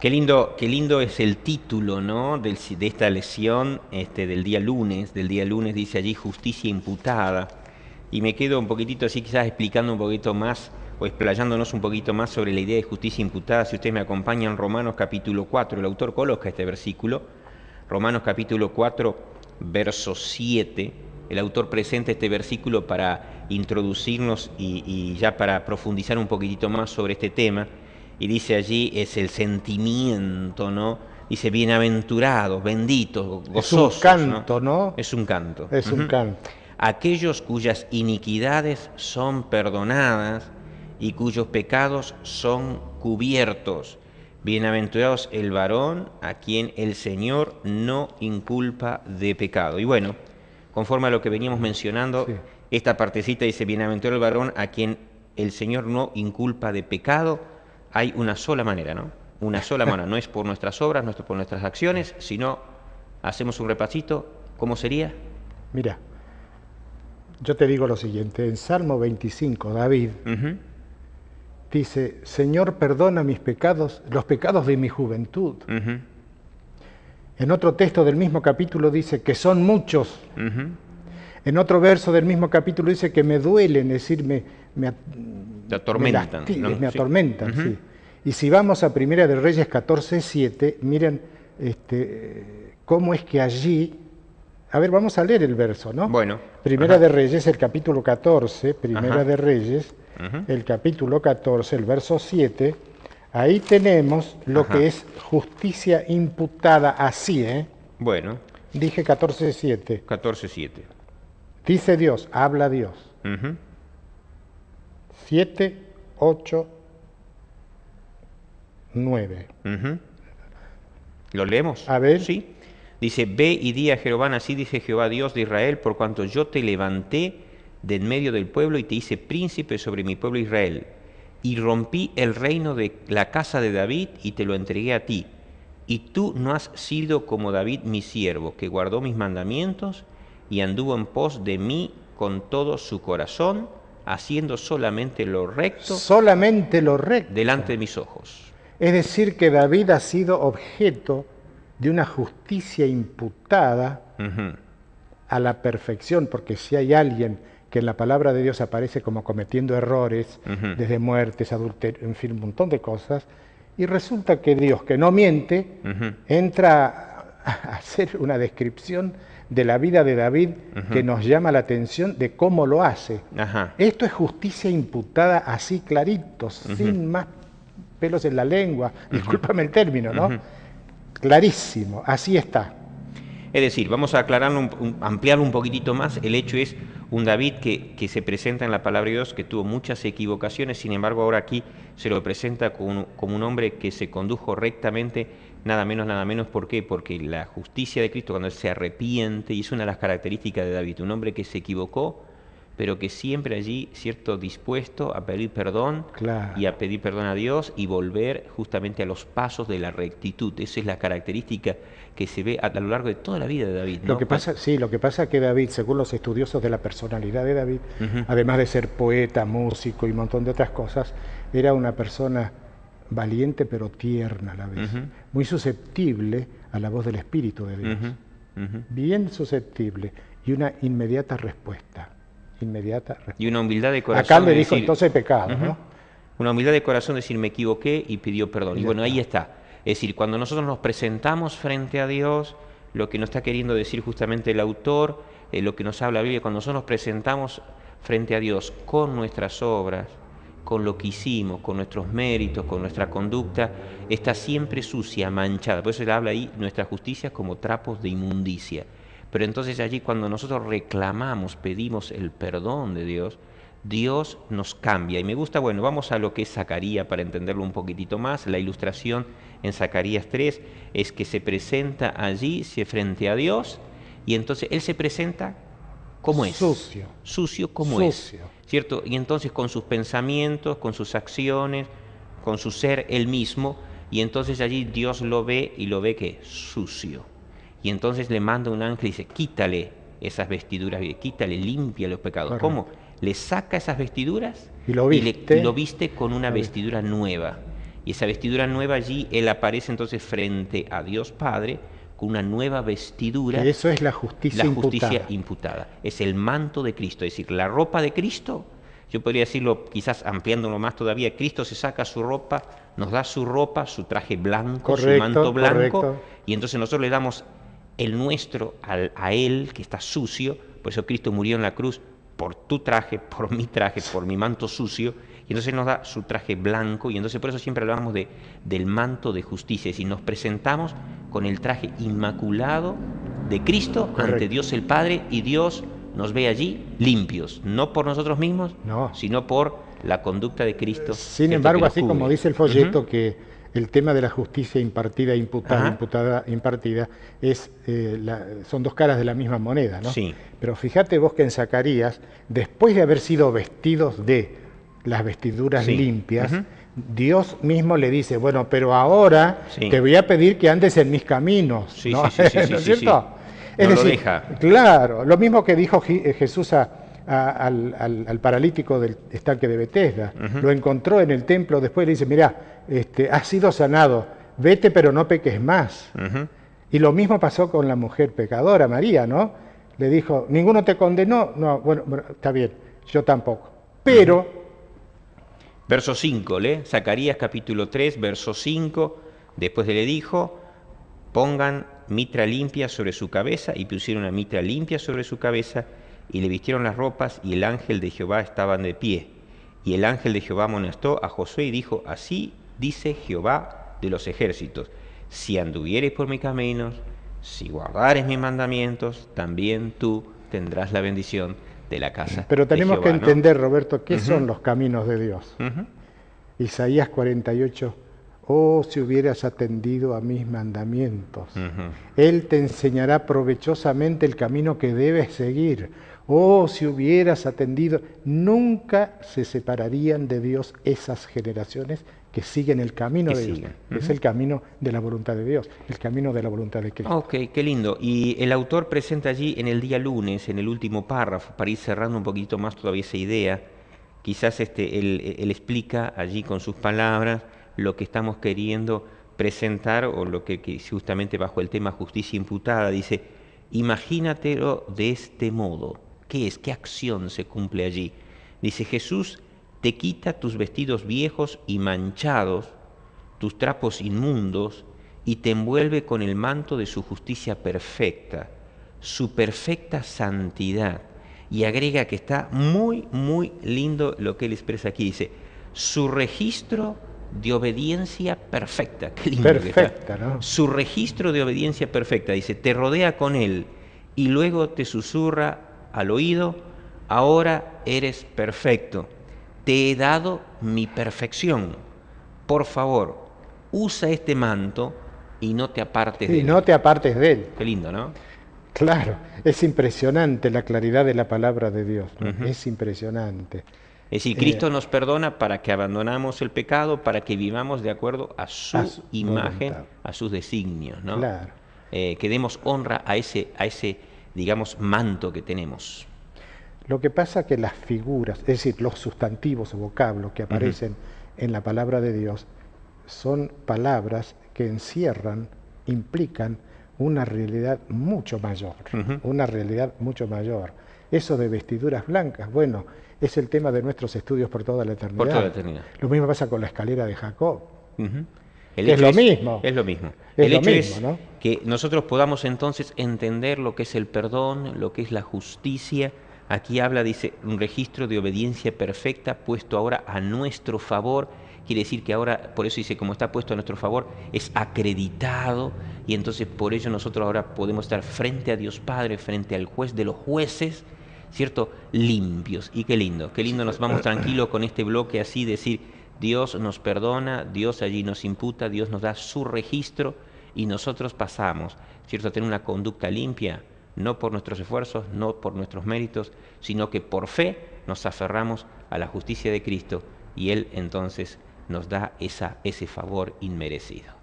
Qué lindo es el título, ¿no? De esta lección del día lunes. Del día lunes dice allí justicia imputada. Y me quedo un poquitito así, quizás explicando un poquito más o explayándonos un poquito más sobre la idea de justicia imputada. Si ustedes me acompañan, Romanos capítulo 4, el autor coloca este versículo. Romanos capítulo 4, verso 7. El autor presenta este versículo para introducirnos y ya para profundizar un poquitito más sobre este tema. Y dice allí, es el sentimiento, ¿no? Dice, bienaventurados, benditos, Es un gozosos, ¿no? canto, ¿no? Es un canto. Es un canto. Aquellos cuyas iniquidades son perdonadas y cuyos pecados son cubiertos. Bienaventurados el varón a quien el Señor no inculpa de pecado. Y bueno, conforme a lo que veníamos mencionando, Sí. esta partecita dice, bienaventurado el varón a quien el Señor no inculpa de pecado. Hay una sola manera, ¿no? Una sola manera. No es por nuestras obras, no es por nuestras acciones, sino, hacemos un repasito, ¿cómo sería? Mira, yo te digo lo siguiente. En Salmo 25, David dice, Señor, perdona mis pecados, los pecados de mi juventud. En otro texto del mismo capítulo dice que son muchos. En otro verso del mismo capítulo dice que me duelen, es decir, Te atormentan, ¿no? me Sí. atormentan, sí. Y si vamos a Primera de Reyes 14:7, miren cómo es que allí... A ver, vamos a leer el verso, ¿no? Bueno. Primera de Reyes, el capítulo 14, Primera Ajá. de Reyes, el capítulo 14, el verso 7, ahí tenemos lo Ajá. que es justicia imputada así, ¿eh? Bueno, Dije 14:7. 14:7. Dice Dios, habla Dios. 7, 8, 9. ¿Lo leemos? A ver. Sí. Dice, ve y di a Jehová, así dice Jehová Dios de Israel, por cuanto yo te levanté de en medio del pueblo y te hice príncipe sobre mi pueblo Israel. Y rompí el reino de la casa de David y te lo entregué a ti. Y tú no has sido como David mi siervo, que guardó mis mandamientos y anduvo en pos de mí con todo su corazón, haciendo solamente lo recto Solamente lo recto. delante de mis ojos. Es decir, que David ha sido objeto de una justicia imputada a la perfección, porque si hay alguien que en la palabra de Dios aparece como cometiendo errores, desde muertes, adulterio, en fin, un montón de cosas, y resulta que Dios, que no miente, entra a hacer una descripción de la vida de David que nos llama la atención de cómo lo hace. Esto es justicia imputada así clarito, sin más pelos en la lengua, discúlpame el término, ¿no? Clarísimo, así está. Es decir, vamos a aclararlo, ampliarlo un poquitito más. El hecho es un David que se presenta en la palabra de Dios, que tuvo muchas equivocaciones, sin embargo ahora aquí se lo presenta como un hombre que se condujo rectamente, nada menos, ¿por qué? Porque la justicia de Cristo, cuando él se arrepiente, y es una de las características de David, un hombre que se equivocó, pero que siempre allí, cierto, dispuesto a pedir perdón, Claro. y a pedir perdón a Dios y volver justamente a los pasos de la rectitud. Esa es la característica que se ve a lo largo de toda la vida de David, ¿no? Lo que pasa es que David, según los estudiosos de la personalidad de David, además de ser poeta, músico y un montón de otras cosas, era una persona valiente pero tierna a la vez, muy susceptible a la voz del Espíritu de Dios, bien susceptible y una inmediata respuesta. Y una humildad de corazón. Acá le dijo decir, entonces pecado, ¿no? Una humildad de corazón, decir, me equivoqué y pidió perdón. Y bueno, está. ahí está. Es decir, cuando nosotros nos presentamos frente a Dios, lo que nos está queriendo decir justamente el autor, lo que nos habla la Biblia, cuando nosotros nos presentamos frente a Dios con nuestras obras, con lo que hicimos, con nuestros méritos, con nuestra conducta, está siempre sucia, manchada. Por eso él habla ahí, nuestra justicia como trapos de inmundicia. Pero entonces allí cuando nosotros reclamamos, pedimos el perdón de Dios, Dios nos cambia. Y me gusta, bueno, vamos a lo que es Zacarías para entenderlo un poquitito más. La ilustración en Zacarías 3 es que se presenta allí, frente a Dios, y entonces Él se presenta como es. Sucio como es. ¿Cierto? Y entonces con sus pensamientos, con sus acciones, con su ser Él mismo, y entonces allí Dios lo ve y lo ve que sucio. Y entonces le manda un ángel y dice, quítale esas vestiduras, quítale, limpia los pecados. Correcto. ¿Cómo? Le saca esas vestiduras y lo viste con una vestidura nueva. Y esa vestidura nueva allí, Él aparece entonces frente a Dios Padre con una nueva vestidura. Que eso es la justicia imputada. Es el manto de Cristo, es decir, la ropa de Cristo. Yo podría decirlo, quizás ampliándolo más todavía, Cristo se saca su ropa, nos da su ropa, su traje blanco, correcto, su manto blanco, correcto. Y entonces nosotros le damos el nuestro a Él, que está sucio. Por eso Cristo murió en la cruz por tu traje, por mi traje, por mi manto sucio, y entonces Él nos da su traje blanco, y entonces por eso siempre hablamos del manto de justicia, es decir, nos presentamos con el traje inmaculado de Cristo ante Dios el Padre, y Dios nos ve allí limpios, no por nosotros mismos, sino por la conducta de Cristo. Sin embargo, así como dice el folleto, que el tema de la justicia impartida, imputada, impartida, son dos caras de la misma moneda, ¿no? Sí. Pero fíjate vos que en Zacarías, después de haber sido vestidos de las vestiduras limpias, Dios mismo le dice, bueno, pero ahora te voy a pedir que andes en mis caminos, ¿no? ¿No es cierto? Es decir, deja. Claro, lo mismo que dijo Jesús al paralítico del estanque de Betesda. Lo encontró en el templo, después le dice, mirá, has sido sanado, vete pero no peques más. Y lo mismo pasó con la mujer pecadora, María, ¿no? Le dijo, ¿ninguno te condenó? No, bueno, está bien, yo tampoco. Pero... Verso 5, ¿le? Zacarías capítulo 3, verso 5, después le dijo, pongan mitra limpia sobre su cabeza, y pusieron una mitra limpia sobre su cabeza, y le vistieron las ropas, y el ángel de Jehová estaban de pie. Y el ángel de Jehová amonestó a Josué y dijo, así dice Jehová de los ejércitos, si anduvieres por mis caminos, si guardares mis mandamientos, también tú tendrás la bendición de la casa. Pero tenemos de Jehová, que entender, ¿no? Roberto, ¿qué son los caminos de Dios? Isaías 48, oh, si hubieras atendido a mis mandamientos, Él te enseñará provechosamente el camino que debes seguir. Oh, si hubieras atendido, nunca se separarían de Dios esas generaciones que siguen el camino de Dios. Es el camino de la voluntad de Dios, el camino de la voluntad de Cristo. Ok, qué lindo. Y el autor presenta allí en el día lunes, en el último párrafo, para ir cerrando un poquito más todavía esa idea, quizás él explica allí con sus palabras lo que estamos queriendo presentar, o lo que justamente bajo el tema justicia imputada, dice, imagínatelo de este modo. ¿Qué es? ¿Qué acción se cumple allí? Dice, Jesús te quita tus vestidos viejos y manchados, tus trapos inmundos, y te envuelve con el manto de su justicia perfecta, su perfecta santidad. Y agrega que está muy, muy lindo lo que él expresa aquí. Dice, su registro de obediencia perfecta. Qué lindo perfecta, que está. ¿no? Su registro de obediencia perfecta. Dice, te rodea con él y luego te susurra al oído, ahora eres perfecto. Te he dado mi perfección. Por favor, usa este manto y no te apartes de él. Y no te apartes de él. Qué lindo, ¿no? Claro, es impresionante la claridad de la palabra de Dios, ¿no? Es impresionante. Es decir, Cristo nos perdona para que abandonamos el pecado, para que vivamos de acuerdo a su imagen, voluntad, a sus designios, ¿no? Claro. Que demos honra a ese, digamos, manto que tenemos. Lo que pasa que las figuras, es decir, los sustantivos o vocablos que aparecen en la palabra de Dios, son palabras que encierran, implican una realidad mucho mayor, una realidad mucho mayor. Eso de vestiduras blancas, bueno, es el tema de nuestros estudios por toda la eternidad. Por toda la eternidad. Lo mismo pasa con la escalera de Jacob. Es lo mismo. Es lo mismo. El hecho es, ¿no?, que nosotros podamos entonces entender lo que es el perdón, lo que es la justicia. Aquí habla, dice, un registro de obediencia perfecta puesto ahora a nuestro favor. Quiere decir que ahora, por eso dice, como está puesto a nuestro favor, es acreditado, y entonces por ello nosotros ahora podemos estar frente a Dios Padre, frente al juez de los jueces, ¿cierto? Limpios. Y qué lindo nos vamos tranquilos con este bloque así, decir, Dios nos perdona, Dios allí nos imputa, Dios nos da su registro, y nosotros pasamos, ¿cierto?, a tener una conducta limpia, no por nuestros esfuerzos, no por nuestros méritos, sino que por fe nos aferramos a la justicia de Cristo, y Él entonces nos da ese favor inmerecido.